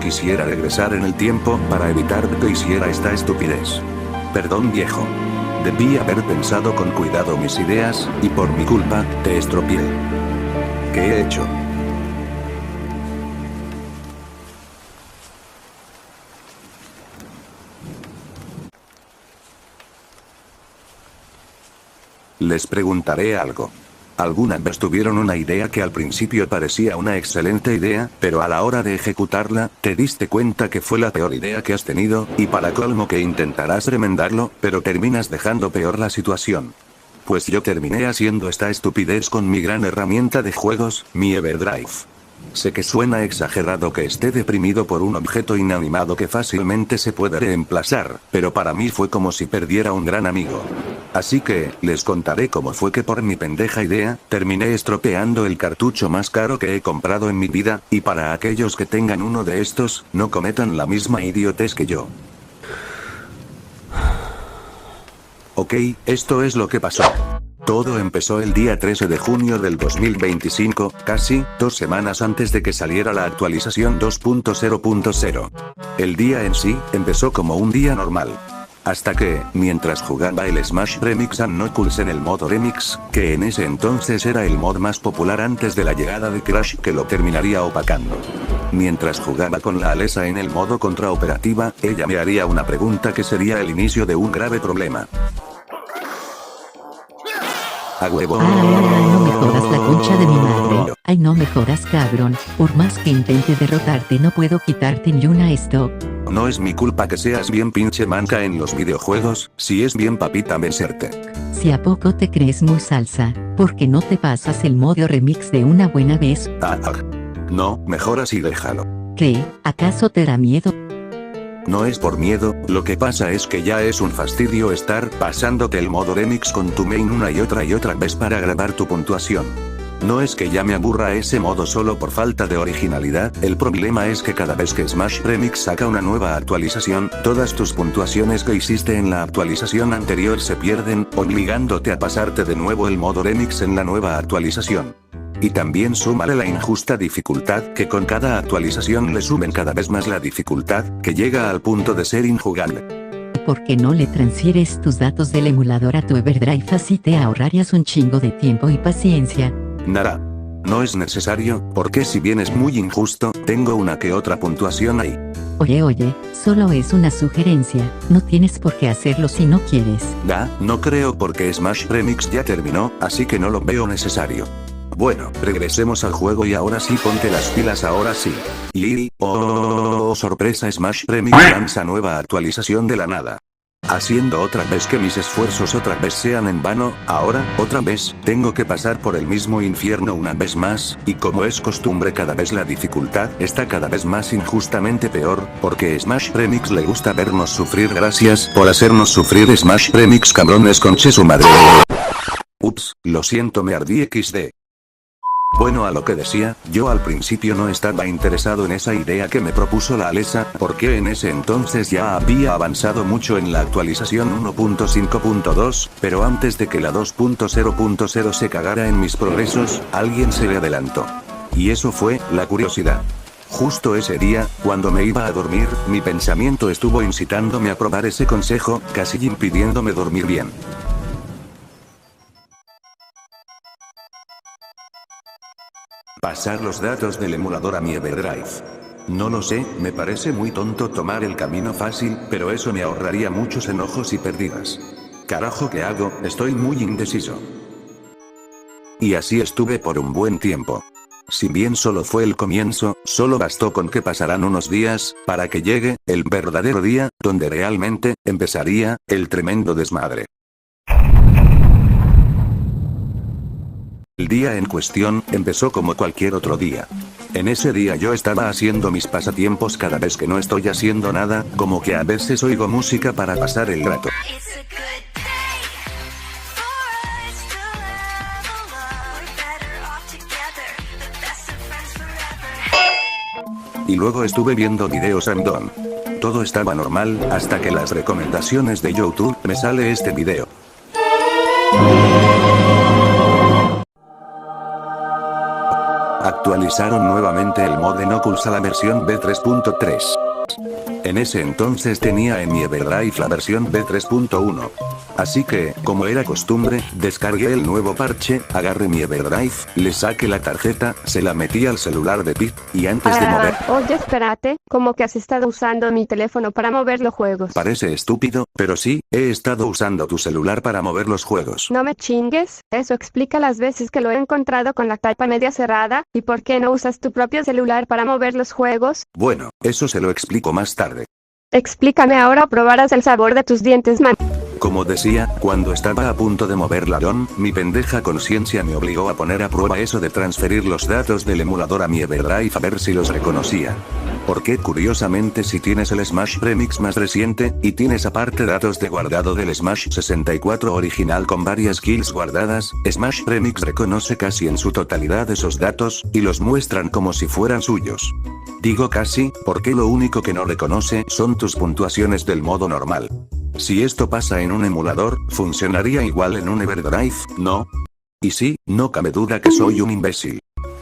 quisiera regresar en el tiempo para evitar que hiciera esta estupidez. Perdón viejo. Debí haber pensado con cuidado mis ideas, y por mi culpa, te estropeé. ¿Qué he hecho? Les preguntaré algo. ¿Alguna vez tuvieron una idea que al principio parecía una excelente idea, pero a la hora de ejecutarla, te diste cuenta que fue la peor idea que has tenido, y para colmo que intentarás remendarlo, pero terminas dejando peor la situación? Pues yo terminé haciendo esta estupidez con mi gran herramienta de juegos, mi Everdrive. Sé que suena exagerado que esté deprimido por un objeto inanimado que fácilmente se puede reemplazar, pero para mí fue como si perdiera un gran amigo. Así que, les contaré cómo fue que por mi pendeja idea, terminé estropeando el cartucho más caro que he comprado en mi vida, y para aquellos que tengan uno de estos, no cometan la misma idiotez que yo. Ok, esto es lo que pasó. Todo empezó el día 13 de junio del 2025, casi 2 semanas antes de que saliera la actualización 2.0.0. El día en sí, empezó como un día normal. Hasta que, mientras jugaba el Smash Remix and Knuckles en el modo Remix, que en ese entonces era el mod más popular antes de la llegada de Crash que lo terminaría opacando. Mientras jugaba con la Alessa en el modo contraoperativa, ella me haría una pregunta que sería el inicio de un grave problema. A huevo. No me jodas la concha de mi madre. Ay, no me jodas, cabrón. Por más que intente derrotarte, no puedo quitarte ni una stop. No es mi culpa que seas bien pinche manca en los videojuegos, si es bien papita vencerte. Si a poco te crees muy salsa, ¿por qué no te pasas el modo remix de una buena vez? No, mejor así déjalo. ¿Qué? ¿Acaso te da miedo? No es por miedo, lo que pasa es que ya es un fastidio estar pasándote el modo remix con tu main una y otra vez para grabar tu puntuación. No es que ya me aburra ese modo solo por falta de originalidad, el problema es que cada vez que Smash Remix saca una nueva actualización, todas tus puntuaciones que hiciste en la actualización anterior se pierden, obligándote a pasarte de nuevo el modo remix en la nueva actualización. Y también súmale la injusta dificultad que con cada actualización le suben cada vez más la dificultad, que llega al punto de ser injugable. ¿Por qué no le transfieres tus datos del emulador a tu Everdrive? Así te ahorrarías un chingo de tiempo y paciencia. Nada. No es necesario, porque si bien es muy injusto, tengo una que otra puntuación ahí. Oye, solo es una sugerencia, no tienes por qué hacerlo si no quieres. No creo porque Smash Remix ya terminó, así que no lo veo necesario. Bueno, regresemos al juego y ahora sí ponte las pilas ahora sí. Y, sorpresa, Smash Remix lanza nueva actualización de la nada. Haciendo otra vez que mis esfuerzos otra vez sean en vano, ahora, otra vez, tengo que pasar por el mismo infierno una vez más, y como es costumbre cada vez la dificultad está cada vez más injustamente peor, porque Smash Remix le gusta vernos sufrir. Gracias por hacernos sufrir, Smash Remix, cabrones, conche su madre. Ups, lo siento, me ardí XD. Bueno, a lo que decía, yo al principio no estaba interesado en esa idea que me propuso la Alessa, porque en ese entonces ya había avanzado mucho en la actualización 1.5.2, pero antes de que la 2.0.0 se cagara en mis progresos, alguien se le adelantó. Y eso fue la curiosidad. Justo ese día, cuando me iba a dormir, mi pensamiento estuvo incitándome a probar ese consejo, casi impidiéndome dormir bien. Pasar los datos del emulador a mi Everdrive. No lo sé, me parece muy tonto tomar el camino fácil, pero eso me ahorraría muchos enojos y pérdidas. Carajo, ¿qué hago? Estoy muy indeciso. Y así estuve por un buen tiempo. Si bien solo fue el comienzo, solo bastó con que pasaran unos días, para que llegue el verdadero día, donde realmente empezaría el tremendo desmadre. El día en cuestión empezó como cualquier otro día. En ese día yo estaba haciendo mis pasatiempos cada vez que no estoy haciendo nada, como que a veces oigo música para pasar el rato. Y luego estuve viendo videos random. Todo estaba normal, hasta que las recomendaciones de YouTube me sale este video. Actualizaron nuevamente el mod en Oculus a la versión B3.3. En ese entonces tenía en mi Everdrive la versión B3.1. Así que, como era costumbre, descargué el nuevo parche, agarré mi Everdrive, le saqué la tarjeta, se la metí al celular de Pip, y antes de mover... Oye, espérate, como que has estado usando mi teléfono para mover los juegos. Parece estúpido, pero sí, he estado usando tu celular para mover los juegos. No me chingues, eso explica las veces que lo he encontrado con la tapa media cerrada, y por qué no usas tu propio celular para mover los juegos. Bueno, eso se lo explico más tarde. Explícame ahora o probarás el sabor de tus dientes, man. Como decía, cuando estaba a punto de mover la ROM, mi pendeja conciencia me obligó a poner a prueba eso de transferir los datos del emulador a mi Everdrive a ver si los reconocía. Porque curiosamente si tienes el Smash Remix más reciente, y tienes aparte datos de guardado del Smash 64 original con varias kills guardadas, Smash Remix reconoce casi en su totalidad esos datos, y los muestran como si fueran suyos. Digo casi, porque lo único que no reconoce son tus puntuaciones del modo normal. Si esto pasa en un emulador, funcionaría igual en un Everdrive, ¿no? Y sí, no cabe duda que soy un imbécil.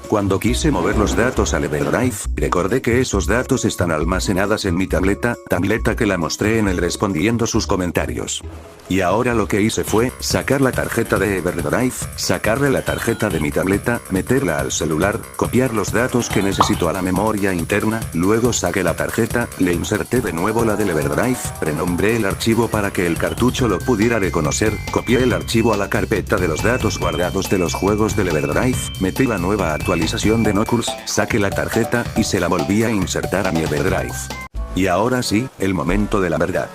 Cuando quise mover los datos al Everdrive, recordé que esos datos están almacenadas en mi tableta que la mostré en el respondiendo sus comentarios. Y ahora lo que hice fue, sacar la tarjeta de Everdrive, sacarle la tarjeta de mi tableta, meterla al celular, copiar los datos que necesito a la memoria interna, luego saqué la tarjeta, le inserté de nuevo la del Everdrive, renombré el archivo para que el cartucho lo pudiera reconocer, copié el archivo a la carpeta de los datos guardados de los juegos del Everdrive, metí la nueva actualización de Oculus, saqué la tarjeta, y se la volví a insertar a mi Everdrive. Y ahora sí, el momento de la verdad.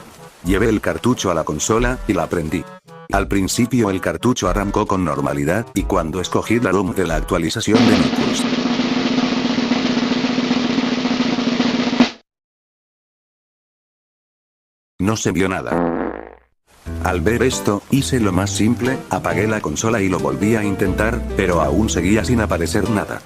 Llevé el cartucho a la consola, y la prendí. Al principio el cartucho arrancó con normalidad, y cuando escogí la ROM de la actualización de Oculus, no se vio nada. Al ver esto, hice lo más simple, apagué la consola y lo volví a intentar, pero aún seguía sin aparecer nada.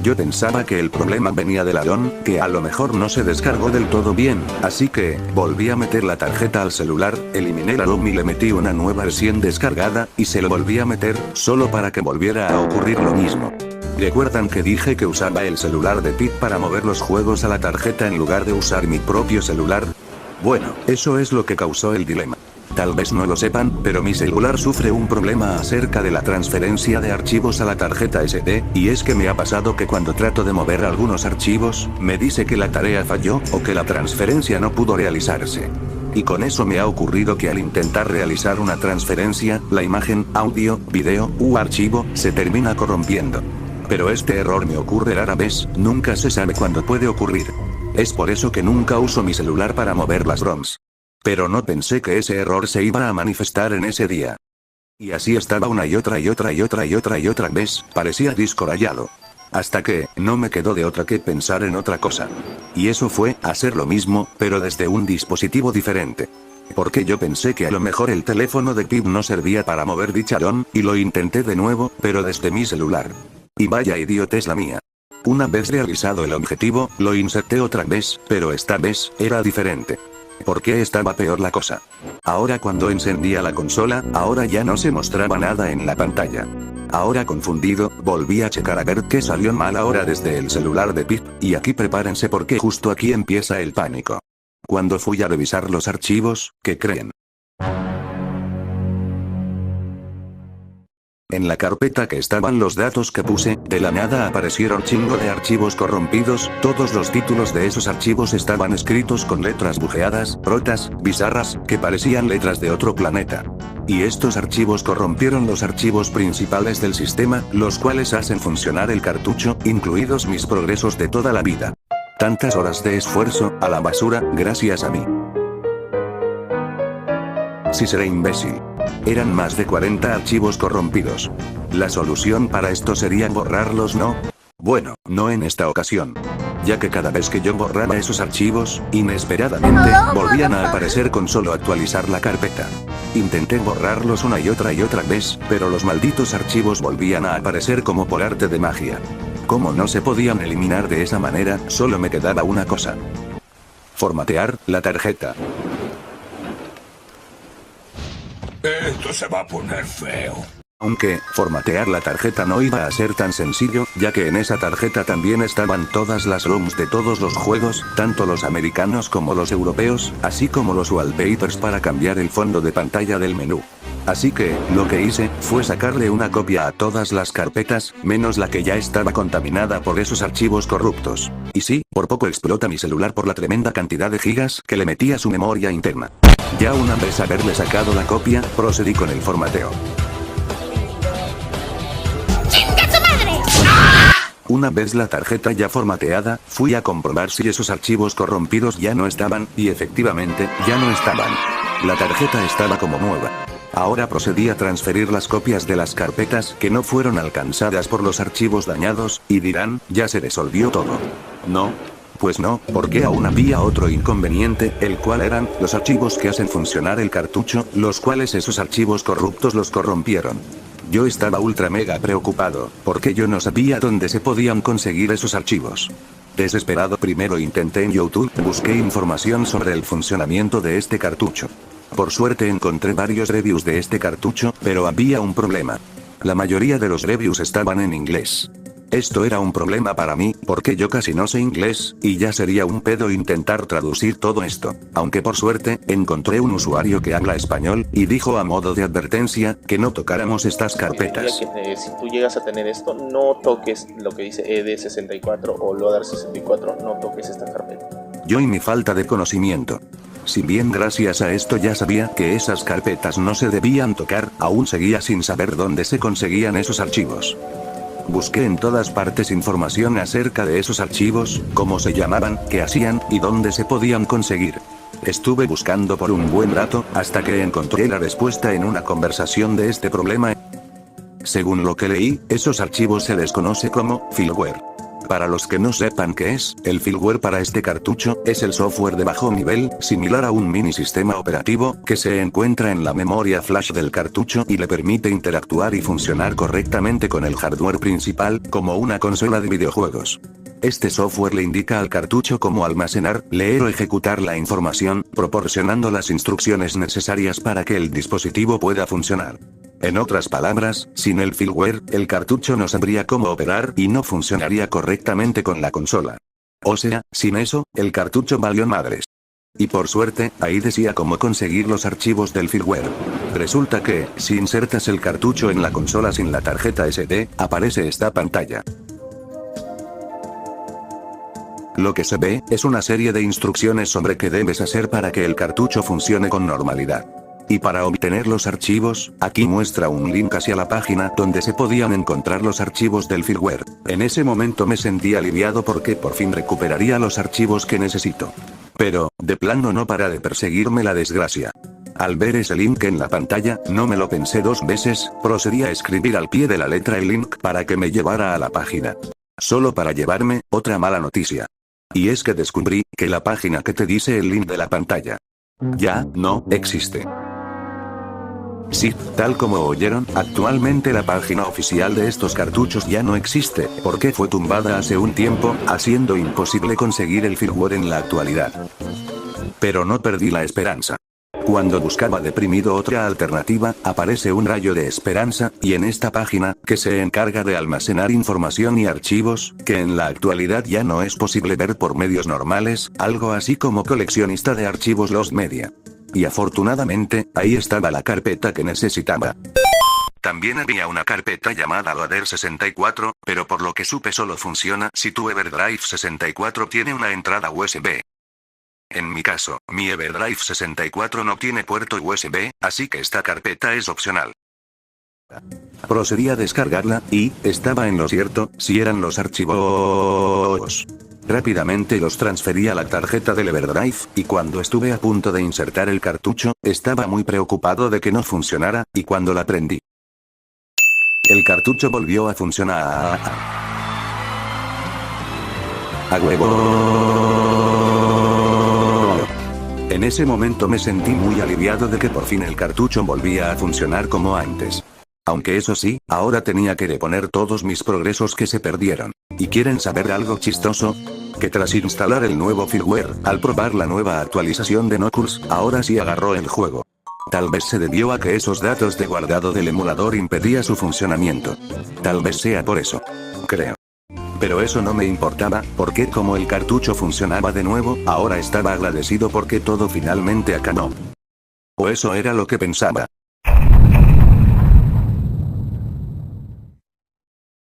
Yo pensaba que el problema venía del ROM, que a lo mejor no se descargó del todo bien, así que, volví a meter la tarjeta al celular, eliminé la ROM y le metí una nueva recién descargada, y se lo volví a meter, solo para que volviera a ocurrir lo mismo. ¿Recuerdan que dije que usaba el celular de Pip para mover los juegos a la tarjeta en lugar de usar mi propio celular? Bueno, eso es lo que causó el dilema. Tal vez no lo sepan, pero mi celular sufre un problema acerca de la transferencia de archivos a la tarjeta SD, y es que me ha pasado que cuando trato de mover algunos archivos, me dice que la tarea falló, o que la transferencia no pudo realizarse. Y con eso me ha ocurrido que al intentar realizar una transferencia, la imagen, audio, video, u archivo, se termina corrompiendo. Pero este error me ocurre rara vez, nunca se sabe cuándo puede ocurrir. Es por eso que nunca uso mi celular para mover las ROMs. Pero no pensé que ese error se iba a manifestar en ese día. Y así estaba una y otra vez, parecía disco rayado. Hasta que, no me quedó de otra que pensar en otra cosa. Y eso fue, hacer lo mismo, pero desde un dispositivo diferente. Porque yo pensé que a lo mejor el teléfono de Pip no servía para mover dicha ROM, y lo intenté de nuevo, pero desde mi celular. Y vaya idiotez la mía. Una vez realizado el objetivo, lo inserté otra vez, pero esta vez, era diferente. ¿Por qué estaba peor la cosa? Ahora cuando encendía la consola, ahora ya no se mostraba nada en la pantalla. Ahora confundido, volví a checar a ver qué salió mal ahora desde el celular de Pip, y aquí prepárense porque justo aquí empieza el pánico. Cuando fui a revisar los archivos, ¿qué creen? En la carpeta que estaban los datos que puse, de la nada aparecieron chingo de archivos corrompidos, todos los títulos de esos archivos estaban escritos con letras bujeadas, rotas, bizarras, que parecían letras de otro planeta. Y estos archivos corrompieron los archivos principales del sistema, los cuales hacen funcionar el cartucho, incluidos mis progresos de toda la vida. Tantas horas de esfuerzo, a la basura, gracias a mí. Sí seré imbécil. Eran más de 40 archivos corrompidos. La solución para esto sería borrarlos, ¿no? Bueno, no en esta ocasión. Ya que cada vez que yo borraba esos archivos, inesperadamente, volvían a aparecer con solo actualizar la carpeta. Intenté borrarlos una y otra vez, pero los malditos archivos volvían a aparecer como por arte de magia. Como no se podían eliminar de esa manera, solo me quedaba una cosa. Formatear la tarjeta. Esto se va a poner feo. Aunque, formatear la tarjeta no iba a ser tan sencillo, ya que en esa tarjeta también estaban todas las ROMs de todos los juegos, tanto los americanos como los europeos, así como los wallpapers para cambiar el fondo de pantalla del menú. Así que, lo que hice, fue sacarle una copia a todas las carpetas, menos la que ya estaba contaminada por esos archivos corruptos. Y sí, por poco explota mi celular por la tremenda cantidad de gigas que le metí a su memoria interna. Ya una vez haberle sacado la copia, procedí con el formateo. Una vez la tarjeta ya formateada, fui a comprobar si esos archivos corrompidos ya no estaban, y efectivamente, ya no estaban. La tarjeta estaba como nueva. Ahora procedí a transferir las copias de las carpetas que no fueron alcanzadas por los archivos dañados, y dirán, ya se resolvió todo. No. Pues no, porque aún había otro inconveniente, el cual eran los archivos que hacen funcionar el cartucho, los cuales esos archivos corruptos los corrompieron. Yo estaba ultra mega preocupado, porque yo no sabía dónde se podían conseguir esos archivos. Desesperado primero intenté en YouTube, busqué información sobre el funcionamiento de este cartucho. Por suerte encontré varios reviews de este cartucho, pero había un problema. La mayoría de los reviews estaban en inglés. Esto era un problema para mí, porque yo casi no sé inglés, y ya sería un pedo intentar traducir todo esto. Aunque por suerte, encontré un usuario que habla español, y dijo a modo de advertencia, que no tocáramos estas carpetas. Si tú llegas a tener esto, no toques lo que dice ED64 o Loader64, no toques esta carpeta. Yo y mi falta de conocimiento. Si bien gracias a esto ya sabía que esas carpetas no se debían tocar, aún seguía sin saber dónde se conseguían esos archivos. Busqué en todas partes información acerca de esos archivos, cómo se llamaban, qué hacían, y dónde se podían conseguir. Estuve buscando por un buen rato, hasta que encontré la respuesta en una conversación de este problema. Según lo que leí, esos archivos se les conoce como firmware. Para los que no sepan qué es, el firmware para este cartucho, es el software de bajo nivel, similar a un mini sistema operativo, que se encuentra en la memoria flash del cartucho y le permite interactuar y funcionar correctamente con el hardware principal, como una consola de videojuegos. Este software le indica al cartucho cómo almacenar, leer o ejecutar la información, proporcionando las instrucciones necesarias para que el dispositivo pueda funcionar. En otras palabras, sin el firmware, el cartucho no sabría cómo operar y no funcionaría correctamente con la consola. O sea, sin eso, el cartucho valió madres. Y por suerte, ahí decía cómo conseguir los archivos del firmware. Resulta que, si insertas el cartucho en la consola sin la tarjeta SD, aparece esta pantalla. Lo que se ve, es una serie de instrucciones sobre qué debes hacer para que el cartucho funcione con normalidad. Y para obtener los archivos, aquí muestra un link hacia la página donde se podían encontrar los archivos del firmware. En ese momento me sentí aliviado porque por fin recuperaría los archivos que necesito. Pero, de plano no para de perseguirme la desgracia. Al ver ese link en la pantalla, no me lo pensé dos veces, procedí a escribir al pie de la letra el link para que me llevara a la página. Solo para llevarme, otra mala noticia. Y es que descubrí que la página que te dice el link de la pantalla ya no existe. Sí, tal como oyeron, actualmente la página oficial de estos cartuchos ya no existe, porque fue tumbada hace un tiempo, haciendo imposible conseguir el firmware en la actualidad. Pero no perdí la esperanza. Cuando buscaba deprimido otra alternativa, aparece un rayo de esperanza, y en esta página, que se encarga de almacenar información y archivos, que en la actualidad ya no es posible ver por medios normales, algo así como coleccionista de archivos Lost Media. Y afortunadamente, ahí estaba la carpeta que necesitaba. También había una carpeta llamada Loader64, pero por lo que supe solo funciona si tu Everdrive 64 tiene una entrada USB. En mi caso, mi Everdrive 64 no tiene puerto USB, así que esta carpeta es opcional. Procedí a descargarla, y, estaba en lo cierto, si eran los archivos. Rápidamente los transferí a la tarjeta del Everdrive, y cuando estuve a punto de insertar el cartucho, estaba muy preocupado de que no funcionara, y cuando la prendí, el cartucho volvió a funcionar. ¡A huevo! En ese momento me sentí muy aliviado de que por fin el cartucho volvía a funcionar como antes. Aunque eso sí, ahora tenía que reponer todos mis progresos que se perdieron. ¿Y quieren saber algo chistoso? Que tras instalar el nuevo firmware, al probar la nueva actualización de Knuckles, ahora sí agarró el juego. Tal vez se debió a que esos datos de guardado del emulador impedía su funcionamiento. Tal vez sea por eso. Creo. Pero eso no me importaba, porque como el cartucho funcionaba de nuevo, ahora estaba agradecido porque todo finalmente acabó. O eso era lo que pensaba.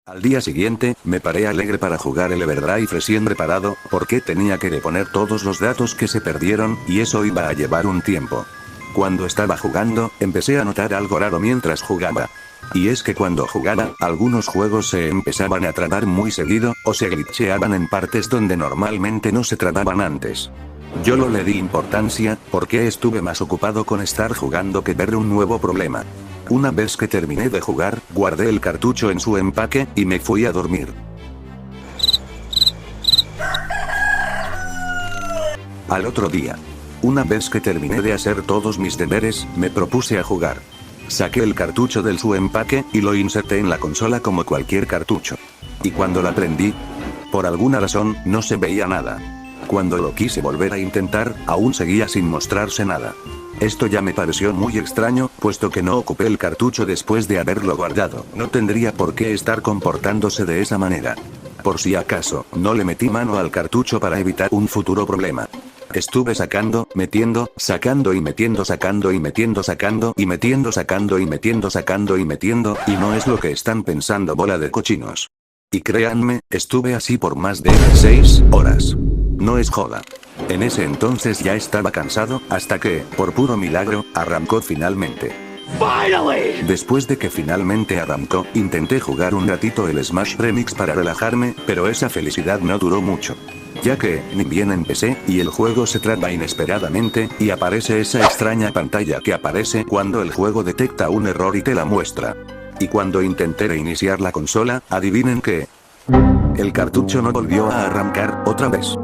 Al día siguiente, me paré alegre para jugar el Everdrive recién reparado, porque tenía que reponer todos los datos que se perdieron, y eso iba a llevar un tiempo. Cuando estaba jugando, empecé a notar algo raro mientras jugaba. Y es que cuando jugaba, algunos juegos se empezaban a trabar muy seguido, o se glitcheaban en partes donde normalmente no se trababan antes. Yo no le di importancia, porque estuve más ocupado con estar jugando que ver un nuevo problema. Una vez que terminé de jugar, guardé el cartucho en su empaque, y me fui a dormir. Al otro día. Una vez que terminé de hacer todos mis deberes, me propuse a jugar. Saqué el cartucho del su empaque, y lo inserté en la consola como cualquier cartucho. Y cuando la prendí, por alguna razón, no se veía nada. Cuando lo quise volver a intentar, aún seguía sin mostrarse nada. Esto ya me pareció muy extraño, puesto que no ocupé el cartucho después de haberlo guardado. No tendría por qué estar comportándose de esa manera. Por si acaso, no le metí mano al cartucho para evitar un futuro problema. Estuve sacando, metiendo, sacando y metiendo, sacando y metiendo, sacando y metiendo, sacando y metiendo, sacando y metiendo, y no es lo que están pensando, bola de cochinos. Y créanme, estuve así por más de 6 horas. No es joda. En ese entonces ya estaba cansado, hasta que, por puro milagro, arrancó finalmente. Después de que finalmente arrancó, intenté jugar un ratito el Smash Remix para relajarme, pero esa felicidad no duró mucho. Ya que, ni bien empecé, y el juego se traba inesperadamente, y aparece esa extraña pantalla que aparece cuando el juego detecta un error y te la muestra. Y cuando intenté reiniciar la consola, adivinen qué. El cartucho no volvió a arrancar otra vez.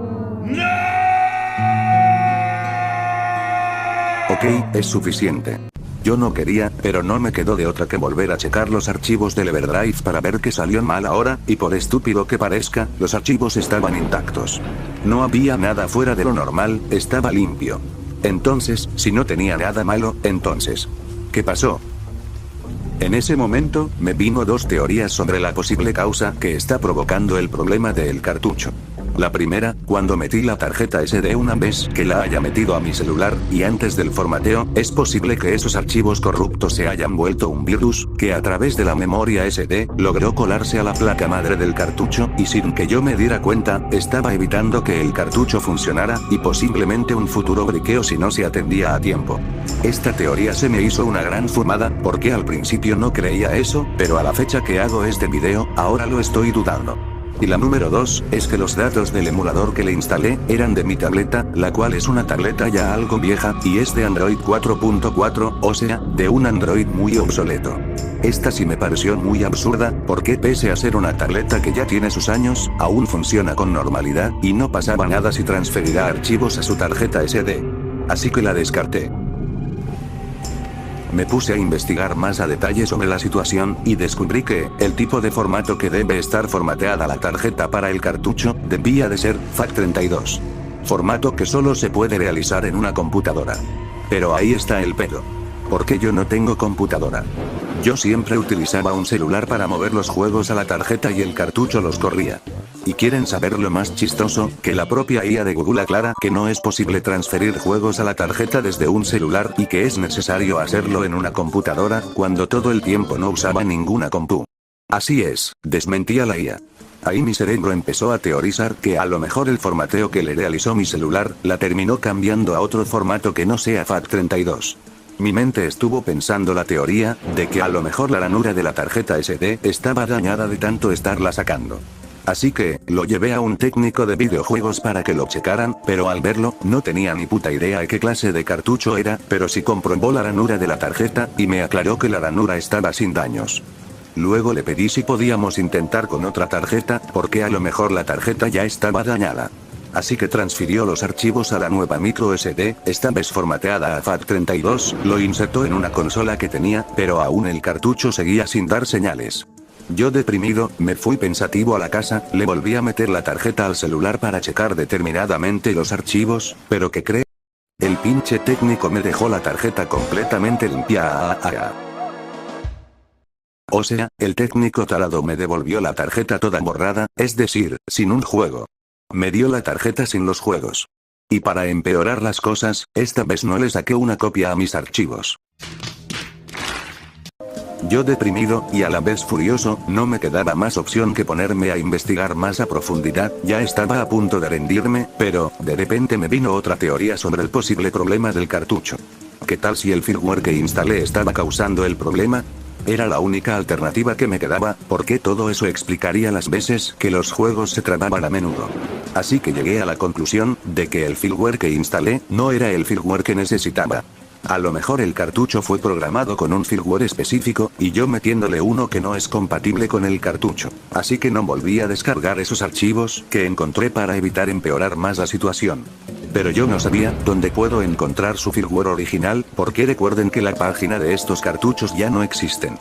Ok, es suficiente. Yo no quería, pero no me quedó de otra que volver a checar los archivos del Everdrive para ver qué salió mal ahora, y por estúpido que parezca, los archivos estaban intactos. No había nada fuera de lo normal, estaba limpio. Entonces, si no tenía nada malo, entonces, ¿qué pasó? En ese momento, me vino dos teorías sobre la posible causa que está provocando el problema del cartucho. La primera, cuando metí la tarjeta SD una vez que la haya metido a mi celular, y antes del formateo, es posible que esos archivos corruptos se hayan vuelto un virus, que a través de la memoria SD, logró colarse a la placa madre del cartucho, y sin que yo me diera cuenta, estaba evitando que el cartucho funcionara, y posiblemente un futuro briqueo si no se atendía a tiempo. Esta teoría se me hizo una gran fumada, porque al principio no creía eso, pero a la fecha que hago este video, ahora lo estoy dudando. Y la número 2, es que los datos del emulador que le instalé, eran de mi tableta, la cual es una tableta ya algo vieja, y es de Android 4.4, o sea, de un Android muy obsoleto. Esta sí me pareció muy absurda, porque pese a ser una tableta que ya tiene sus años, aún funciona con normalidad, y no pasaba nada si transfería archivos a su tarjeta SD. Así que la descarté. Me puse a investigar más a detalle sobre la situación, y descubrí que, el tipo de formato que debe estar formateada la tarjeta para el cartucho, debía de ser FAT32. Formato que solo se puede realizar en una computadora. Pero ahí está el pedo. Porque yo no tengo computadora. Yo siempre utilizaba un celular para mover los juegos a la tarjeta y el cartucho los corría. ¿Y quieren saber lo más chistoso? Que la propia IA de Google aclara que no es posible transferir juegos a la tarjeta desde un celular y que es necesario hacerlo en una computadora, cuando todo el tiempo no usaba ninguna compu. Así es, desmentía la IA. Ahí mi cerebro empezó a teorizar que a lo mejor el formateo que le realizó mi celular, la terminó cambiando a otro formato que no sea FAT32. Mi mente estuvo pensando la teoría, de que a lo mejor la ranura de la tarjeta SD estaba dañada de tanto estarla sacando. Así que, lo llevé a un técnico de videojuegos para que lo checaran, pero al verlo, no tenía ni puta idea de qué clase de cartucho era, pero sí comprobó la ranura de la tarjeta, y me aclaró que la ranura estaba sin daños. Luego le pedí si podíamos intentar con otra tarjeta, porque a lo mejor la tarjeta ya estaba dañada. Así que transfirió los archivos a la nueva micro SD, esta vez formateada a FAT32, lo insertó en una consola que tenía, pero aún el cartucho seguía sin dar señales. Yo deprimido, me fui pensativo a la casa, le volví a meter la tarjeta al celular para checar determinadamente los archivos, pero ¿qué cree? El pinche técnico me dejó la tarjeta completamente limpia. O sea, el técnico tarado me devolvió la tarjeta toda borrada, es decir, sin un juego. Me dio la tarjeta sin los juegos. Y para empeorar las cosas, esta vez no le saqué una copia a mis archivos. Yo deprimido, y a la vez furioso, no me quedaba más opción que ponerme a investigar más a profundidad, ya estaba a punto de rendirme, pero, de repente me vino otra teoría sobre el posible problema del cartucho. ¿Qué tal si el firmware que instalé estaba causando el problema? Era la única alternativa que me quedaba, porque todo eso explicaría las veces que los juegos se trababan a menudo. Así que llegué a la conclusión de que el firmware que instalé no era el firmware que necesitaba. A lo mejor el cartucho fue programado con un firmware específico, y yo metiéndole uno que no es compatible con el cartucho. Así que no volví a descargar esos archivos que encontré para evitar empeorar más la situación. Pero yo no sabía dónde puedo encontrar su firmware original, porque recuerden que la página de estos cartuchos ya no existen.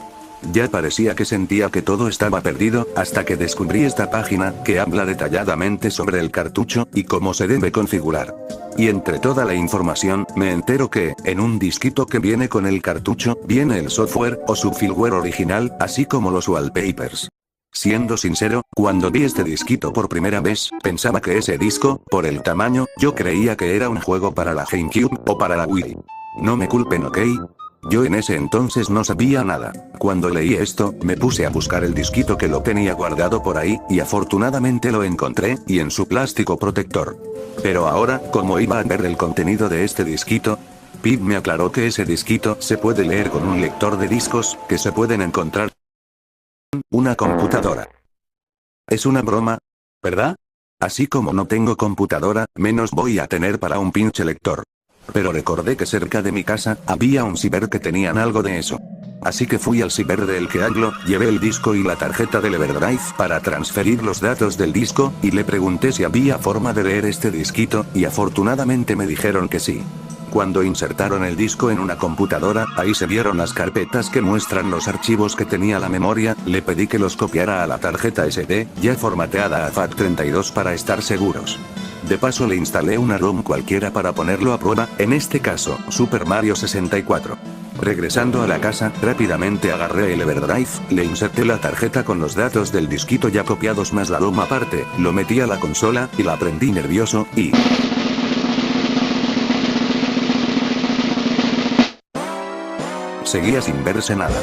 Ya parecía que sentía que todo estaba perdido, hasta que descubrí esta página, que habla detalladamente sobre el cartucho, y cómo se debe configurar. Y entre toda la información, me entero que, en un disquito que viene con el cartucho, viene el software, o su firmware original, así como los wallpapers. Siendo sincero, cuando vi este disquito por primera vez, pensaba que ese disco, por el tamaño, yo creía que era un juego para la GameCube, o para la Wii. No me culpen, ¿ok? Yo en ese entonces no sabía nada. Cuando leí esto, me puse a buscar el disquito que lo tenía guardado por ahí, y afortunadamente lo encontré, y en su plástico protector. Pero ahora, ¿cómo iba a ver el contenido de este disquito? Pip me aclaró que ese disquito se puede leer con un lector de discos, que se pueden encontrar en una computadora. Es una broma, ¿verdad? Así como no tengo computadora, menos voy a tener para un pinche lector. Pero recordé que cerca de mi casa, había un ciber que tenían algo de eso. Así que fui al ciber del que hablo, llevé el disco y la tarjeta del Everdrive para transferir los datos del disco, y le pregunté si había forma de leer este disquito, y afortunadamente me dijeron que sí. Cuando insertaron el disco en una computadora, ahí se vieron las carpetas que muestran los archivos que tenía la memoria, le pedí que los copiara a la tarjeta SD, ya formateada a FAT32 para estar seguros. De paso le instalé una ROM cualquiera para ponerlo a prueba, en este caso, Super Mario 64. Regresando a la casa, rápidamente agarré el Everdrive, le inserté la tarjeta con los datos del disquito ya copiados más la ROM aparte, lo metí a la consola, y la prendí nervioso, y... seguía sin verse nada.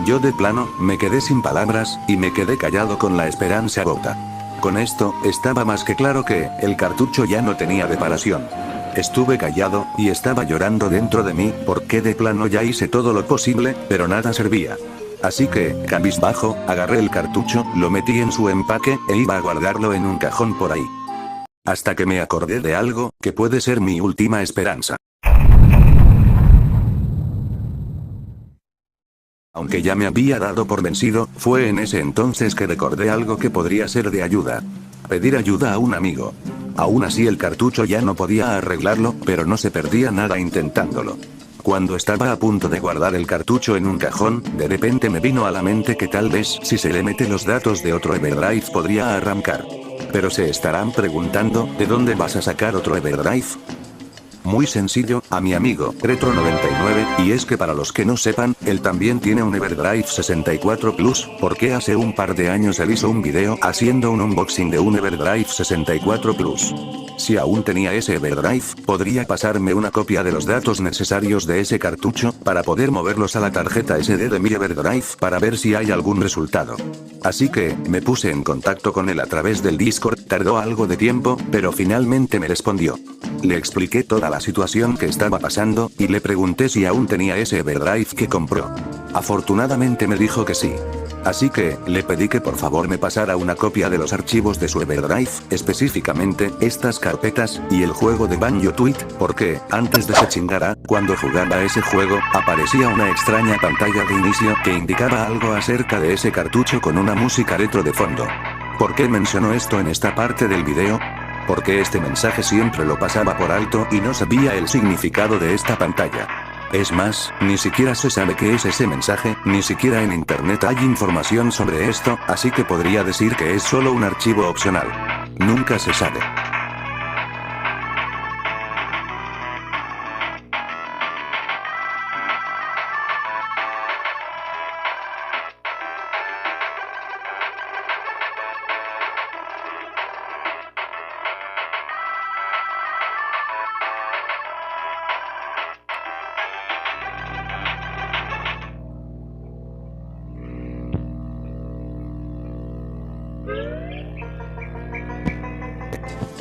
Yo de plano, me quedé sin palabras, y me quedé callado con la esperanza rota. Con esto, estaba más que claro que, el cartucho ya no tenía reparación. Estuve callado, y estaba llorando dentro de mí, porque de plano ya hice todo lo posible, pero nada servía. Así que, cabizbajo, agarré el cartucho, lo metí en su empaque, e iba a guardarlo en un cajón por ahí. Hasta que me acordé de algo, que puede ser mi última esperanza. Aunque ya me había dado por vencido, fue en ese entonces que recordé algo que podría ser de ayuda. Pedir ayuda a un amigo. Aún así el cartucho ya no podía arreglarlo, pero no se perdía nada intentándolo. Cuando estaba a punto de guardar el cartucho en un cajón, de repente me vino a la mente que tal vez si se le mete los datos de otro Everdrive podría arrancar. Pero se estarán preguntando, ¿de dónde vas a sacar otro Everdrive? Muy sencillo, a mi amigo, Retro99, y es que para los que no sepan, él también tiene un Everdrive 64 Plus, porque hace un par de años él hizo un video haciendo un unboxing de un Everdrive 64 Plus. Si aún tenía ese Everdrive, podría pasarme una copia de los datos necesarios de ese cartucho, para poder moverlos a la tarjeta SD de mi Everdrive para ver si hay algún resultado. Así que, me puse en contacto con él a través del Discord, tardó algo de tiempo, pero finalmente me respondió. Le expliqué toda la situación que estaba pasando, y le pregunté si aún tenía ese Everdrive que compró. Afortunadamente me dijo que sí. Así que, le pedí que por favor me pasara una copia de los archivos de su Everdrive, específicamente, estas carpetas, y el juego de Banjo-Tooie, porque, antes de se chingara, cuando jugaba ese juego, aparecía una extraña pantalla de inicio que indicaba algo acerca de ese cartucho con una música retro de fondo. ¿Por qué menciono esto en esta parte del video? Porque este mensaje siempre lo pasaba por alto y no sabía el significado de esta pantalla. Es más, ni siquiera se sabe qué es ese mensaje, ni siquiera en internet hay información sobre esto, así que podría decir que es solo un archivo opcional. Nunca se sabe.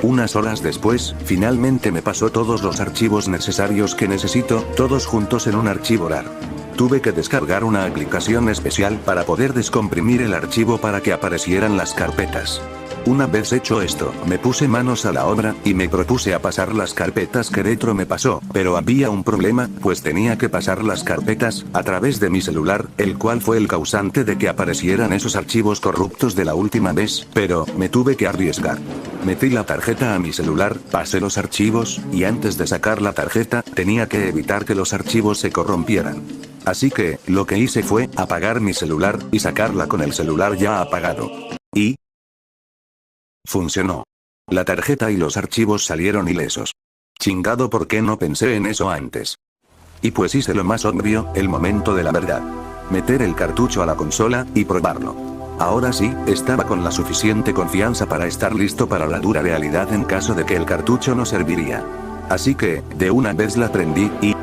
Unas horas después, finalmente me pasó todos los archivos necesarios que necesito, todos juntos en un archivo RAR. Tuve que descargar una aplicación especial para poder descomprimir el archivo para que aparecieran las carpetas. Una vez hecho esto, me puse manos a la obra, y me propuse a pasar las carpetas que Retro me pasó, pero había un problema, pues tenía que pasar las carpetas, a través de mi celular, el cual fue el causante de que aparecieran esos archivos corruptos de la última vez, pero, me tuve que arriesgar. Metí la tarjeta a mi celular, pasé los archivos, y antes de sacar la tarjeta, tenía que evitar que los archivos se corrompieran. Así que, lo que hice fue, apagar mi celular, y sacarla con el celular ya apagado. Y funcionó. La tarjeta y los archivos salieron ilesos. Chingado, ¿por qué no pensé en eso antes? Y pues hice lo más obvio, el momento de la verdad. Meter el cartucho a la consola, y probarlo. Ahora sí, estaba con la suficiente confianza para estar listo para la dura realidad en caso de que el cartucho no serviría. Así que, de una vez la prendí, y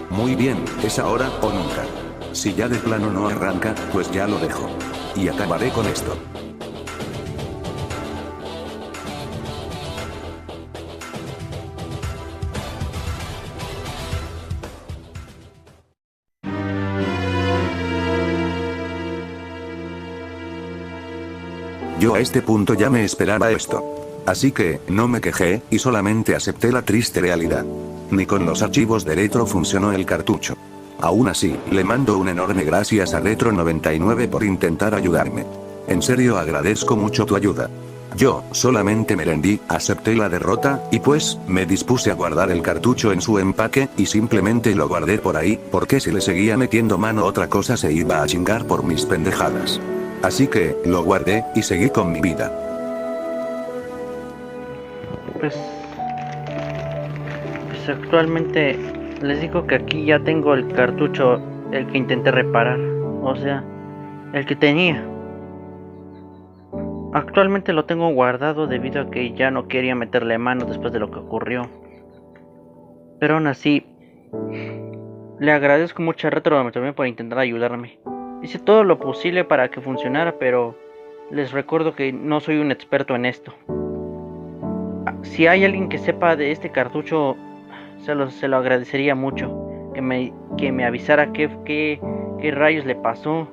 muy bien, es ahora o nunca. Si ya de plano no arranca, pues ya lo dejo. Y acabaré con esto. Yo a este punto ya me esperaba esto. Así que, no me quejé, y solamente acepté la triste realidad. Ni con los archivos de Retro funcionó el cartucho. Aún así, le mando un enorme gracias a Retro99 por intentar ayudarme. En serio agradezco mucho tu ayuda. Yo, solamente me rendí, acepté la derrota, y pues, me dispuse a guardar el cartucho en su empaque, y simplemente lo guardé por ahí, porque si le seguía metiendo mano otra cosa se iba a chingar por mis pendejadas. Así que, lo guardé, y seguí con mi vida. Pues actualmente les digo que aquí ya tengo el cartucho, el que intenté reparar, o sea, el que tenía. Actualmente lo tengo guardado debido a que ya no quería meterle mano después de lo que ocurrió. Pero aún así, le agradezco mucho a Retro también por intentar ayudarme. Hice todo lo posible para que funcionara, pero les recuerdo que no soy un experto en esto. Si hay alguien que sepa de este cartucho, se lo agradecería mucho. Que me avisara qué rayos le pasó.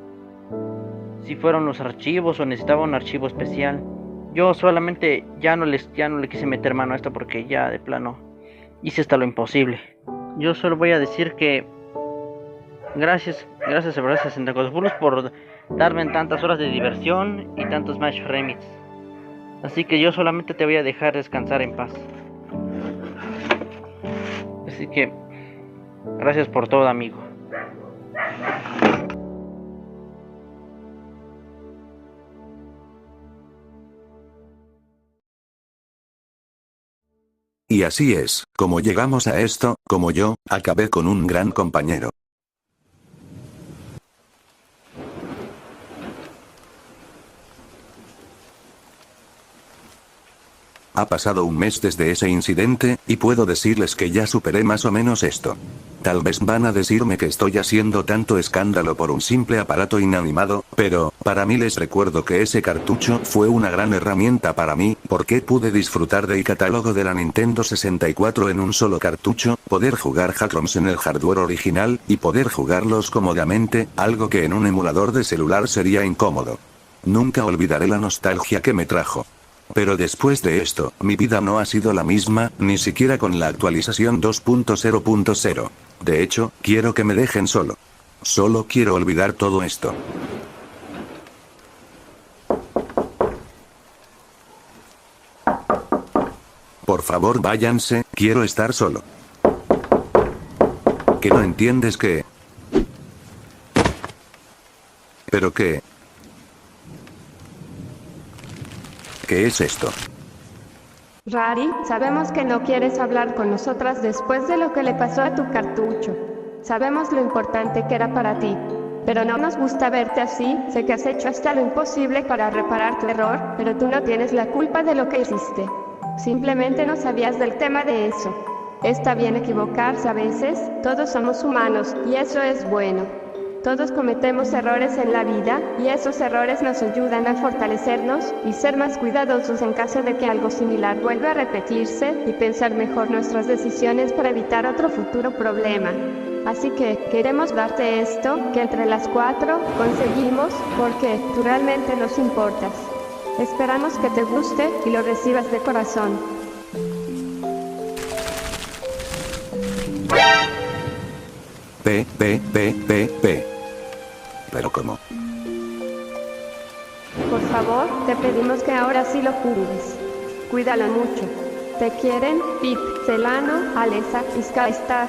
Si fueron los archivos o necesitaba un archivo especial. Yo solamente ya no le quise meter mano a esto porque ya de plano hice hasta lo imposible. Yo solo voy a decir que gracias a verdad 64 Puros por darme tantas horas de diversión y tantos Smash Remix. Así que yo solamente te voy a dejar descansar en paz. Así que gracias por todo, amigo. Y así es, como llegamos a esto, como yo, acabé con un gran compañero. Ha pasado un mes desde ese incidente, y puedo decirles que ya superé más o menos esto. Tal vez van a decirme que estoy haciendo tanto escándalo por un simple aparato inanimado, pero, para mí les recuerdo que ese cartucho fue una gran herramienta para mí, porque pude disfrutar del catálogo de la Nintendo 64 en un solo cartucho, poder jugar Hack-ROMs en el hardware original, y poder jugarlos cómodamente, algo que en un emulador de celular sería incómodo. Nunca olvidaré la nostalgia que me trajo. Pero después de esto, mi vida no ha sido la misma, ni siquiera con la actualización 2.0.0. De hecho, quiero que me dejen solo. Solo quiero olvidar todo esto. favor váyanse, quiero estar solo. ¿Que no entiendes qué? ¿Pero qué? ¿Qué es esto? Rari, sabemos que no quieres hablar con nosotras después de lo que le pasó a tu cartucho. Sabemos lo importante que era para ti. Pero no nos gusta verte así, sé que has hecho hasta lo imposible para reparar tu error, pero tú no tienes la culpa de lo que hiciste. Simplemente no sabías del tema de eso. Está bien equivocarse a veces, todos somos humanos, y eso es bueno. Todos cometemos errores en la vida, y esos errores nos ayudan a fortalecernos, y ser más cuidadosos en caso de que algo similar vuelva a repetirse, y pensar mejor nuestras decisiones para evitar otro futuro problema. Así que, queremos darte esto, que entre las 4, conseguimos, porque tú realmente nos importas. Esperamos que te guste, y lo recibas de corazón. P. ¿Pero cómo? Por favor, te pedimos que ahora sí lo cuides. Cuídalo mucho. Te quieren, Pip, Celano, Alessa y Skystar.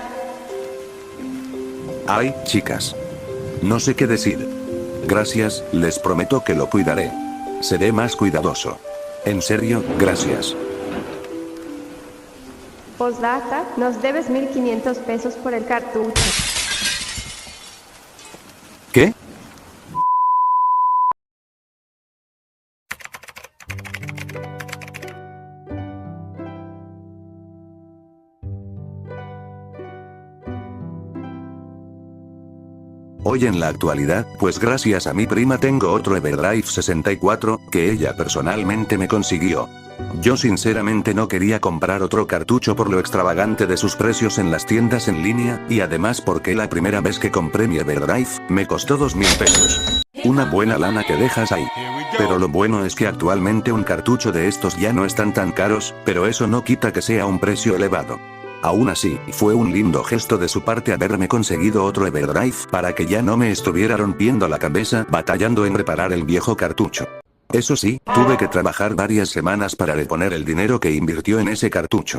Ay, chicas. No sé qué decir. Gracias, les prometo que lo cuidaré. Seré más cuidadoso. En serio, gracias. Postdata, nos debes 1.500 pesos por el cartucho. ¿Qué? Hoy en la actualidad, pues gracias a mi prima tengo otro Everdrive 64, que ella personalmente me consiguió. Yo sinceramente no quería comprar otro cartucho por lo extravagante de sus precios en las tiendas en línea, y además porque la primera vez que compré mi Everdrive, me costó 2.000 pesos. Una buena lana que dejas ahí. Pero lo bueno es que actualmente un cartucho de estos ya no están tan caros, pero eso no quita que sea un precio elevado. Aún así, fue un lindo gesto de su parte haberme conseguido otro Everdrive para que ya no me estuviera rompiendo la cabeza batallando en reparar el viejo cartucho. Eso sí, tuve que trabajar varias semanas para reponer el dinero que invirtió en ese cartucho.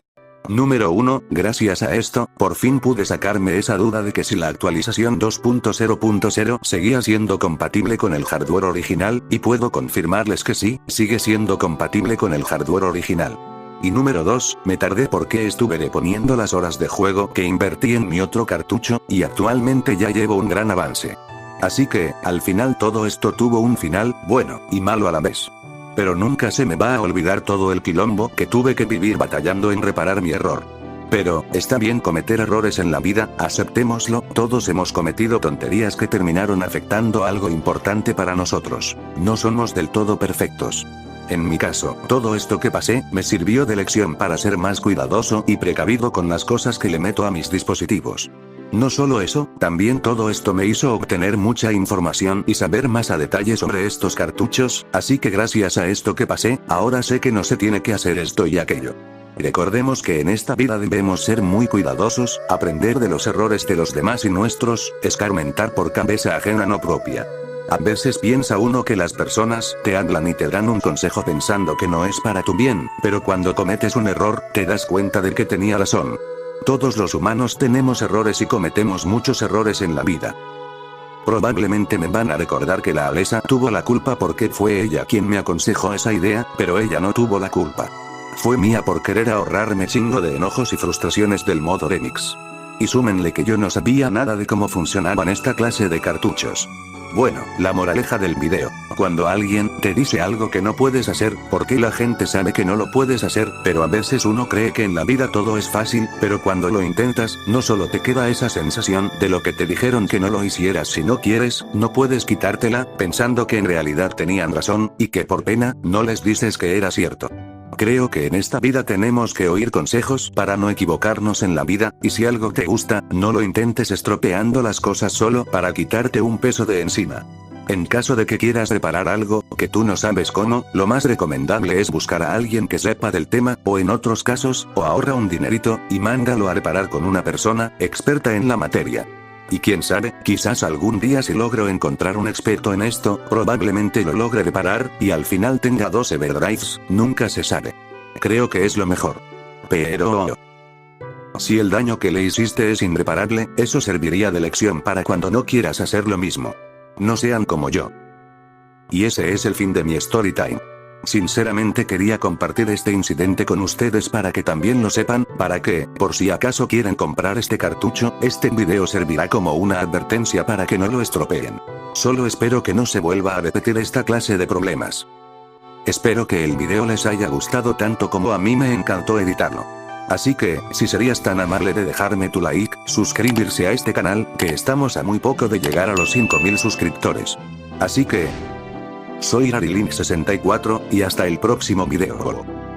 Número 1, gracias a esto, por fin pude sacarme esa duda de que si la actualización 2.0.0 seguía siendo compatible con el hardware original, y puedo confirmarles que sí, sigue siendo compatible con el hardware original. Y número 2, me tardé porque estuve reponiendo las horas de juego que invertí en mi otro cartucho, y actualmente ya llevo un gran avance. Así que, al final todo esto tuvo un final, bueno, y malo a la vez. Pero nunca se me va a olvidar todo el quilombo que tuve que vivir batallando en reparar mi error. Pero, está bien cometer errores en la vida, aceptémoslo, todos hemos cometido tonterías que terminaron afectando algo importante para nosotros. No somos del todo perfectos. En mi caso, todo esto que pasé, me sirvió de lección para ser más cuidadoso y precavido con las cosas que le meto a mis dispositivos. No solo eso, también todo esto me hizo obtener mucha información y saber más a detalle sobre estos cartuchos, así que gracias a esto que pasé, ahora sé que no se tiene que hacer esto y aquello. Recordemos que en esta vida debemos ser muy cuidadosos, aprender de los errores de los demás y nuestros, escarmentar por cabeza ajena no propia. A veces piensa uno que las personas te hablan y te dan un consejo pensando que no es para tu bien, pero cuando cometes un error, te das cuenta de que tenía razón. Todos los humanos tenemos errores y cometemos muchos errores en la vida. Probablemente me van a recordar que la Alessa tuvo la culpa porque fue ella quien me aconsejó esa idea, pero ella no tuvo la culpa. Fue mía por querer ahorrarme chingo de enojos y frustraciones del modo remix. Y súmenle que yo no sabía nada de cómo funcionaban esta clase de cartuchos. Bueno, la moraleja del video, cuando alguien te dice algo que no puedes hacer, porque la gente sabe que no lo puedes hacer, pero a veces uno cree que en la vida todo es fácil, pero cuando lo intentas, no solo te queda esa sensación de lo que te dijeron que no lo hicieras si no quieres, no puedes quitártela, pensando que en realidad tenían razón, y que por pena, no les dices que era cierto. Creo que en esta vida tenemos que oír consejos para no equivocarnos en la vida, y si algo te gusta, no lo intentes estropeando las cosas solo para quitarte un peso de encima. En caso de que quieras reparar algo que tú no sabes cómo, lo más recomendable es buscar a alguien que sepa del tema, o en otros casos, o ahorra un dinerito, y mándalo a reparar con una persona experta en la materia. Y quién sabe, quizás algún día si logro encontrar un experto en esto, probablemente lo logre reparar, y al final tenga 2 Everdrives, nunca se sabe. Creo que es lo mejor. Pero... si el daño que le hiciste es irreparable, eso serviría de lección para cuando no quieras hacer lo mismo. No sean como yo. Y ese es el fin de mi story time. Sinceramente quería compartir este incidente con ustedes para que también lo sepan, para que, por si acaso quieren comprar este cartucho, este video servirá como una advertencia para que no lo estropeen. Solo espero que no se vuelva a repetir esta clase de problemas. Espero que el video les haya gustado tanto como a mí me encantó editarlo. Así que, si serías tan amable de dejarme tu like, suscribirse a este canal, que estamos a muy poco de llegar a los 5000 suscriptores. Así que... soy RariLink64, y hasta el próximo video.